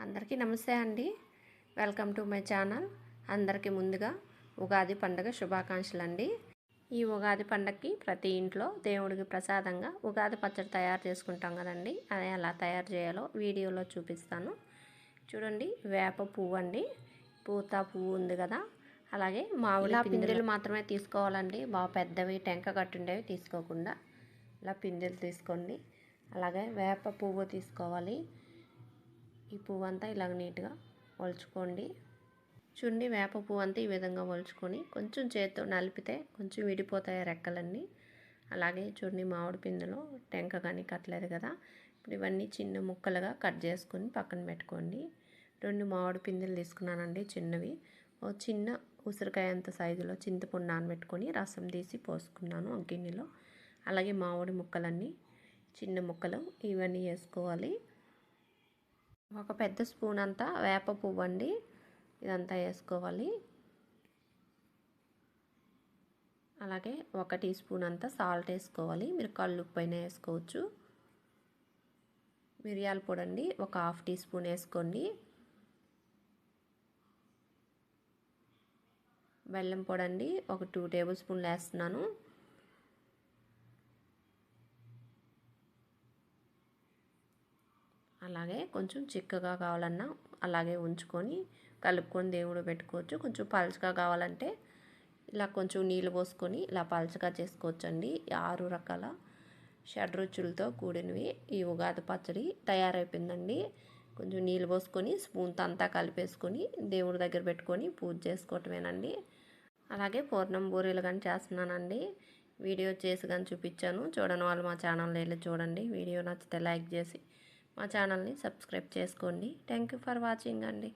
అందరికీ నమస్తే అండి. Welcome to my channel. అందరికీ ముందుగా ఉగాది పండుగ శుభాకాంక్షలు అండి. ఈ ఉగాది పండుగకి ప్రతి ఇంట్లో దేవుడికి ప్రసాదంగా ఉగాది పచ్చడి తయారు చేసుకుంటాం కదండి. అది ఎలా తయారు చేయాలో వీడియోలో చూపిస్తాను చూడండి. వేప పువ్వు అండి, పూత పువ్వు ఉంది కదా, అలాగే మామిడి పిందెలు మాత్రమే తీసుకోవాలండి. బాగా పెద్దవి టెంక కట్టుండేవి తీసుకోకుండా ఇలా పిందెలు తీసుకోండి. అలాగే వేప పువ్వు తీసుకోవాలి. ఈ పువ్వు అంతా ఇలాగ నీట్గా ఒలుచుకోండి. చూడండి, వేప పువ్వు అంతా ఈ విధంగా ఒలుచుకొని కొంచెం చేత్తో నలిపితే కొంచెం విడిపోతాయి రెక్కలన్నీ. అలాగే చూడండి, మామిడి పిందెలో టెంక కానీ కట్టలేదు కదా, ఇప్పుడు ఇవన్నీ చిన్న ముక్కలుగా కట్ చేసుకొని పక్కన పెట్టుకోండి. 2 మామిడి పిందెలు తీసుకున్నానండి చిన్నవి. ఓ చిన్న ఉసిరికాయ అంత సైజులో చింతపండు నానబెట్టుకొని రసం తీసి పోసుకున్నాను ఒక గిన్నెలో. అలాగే మామిడి ముక్కలన్నీ చిన్న ముక్కలు ఇవన్నీ వేసుకోవాలి. ఒక పెద్ద స్పూన్ అంతా వేప పువ్వు అండి, ఇదంతా వేసుకోవాలి. అలాగే 1 టీ స్పూన్ అంతా సాల్ట్ వేసుకోవాలి. మీరు కల్లుప్పు అయినా వేసుకోవచ్చు. మిరియాల పొడి అండి 1/2 టీ స్పూన్ వేసుకోండి. బెల్లం పొడి అండి 2 టేబుల్ స్పూన్లు వేస్తున్నాను. అలాగే కొంచెం చిక్కగా కావాలన్నా అలాగే ఉంచుకొని కలుపుకొని దేవుడు పెట్టుకోవచ్చు. కొంచెం పలుచగా కావాలంటే ఇలా కొంచెం నీళ్ళు పోసుకొని ఇలా పలుచగా చేసుకోవచ్చండి. 6 రకాల షడ్రుచులతో కూడినవి ఈ ఉగాది పచ్చడి తయారైపోయిందండి. కొంచెం నీళ్ళు పోసుకొని స్పూన్తో అంతా కలిపేసుకొని దేవుడి దగ్గర పెట్టుకొని పూజ చేసుకోవటమేనండి. అలాగే పూర్ణం బూరెలు కానీ చేస్తున్నానండి. వీడియో చేసి కానీ చూపించాను. చూడని వాళ్ళు మా ఛానల్ వెళ్ళి చూడండి. వీడియో నచ్చితే లైక్ చేసి మా ఛానల్ని సబ్స్క్రైబ్ చేసుకోండి. థ్యాంక్ యూ ఫర్ వాచింగ్ అండి.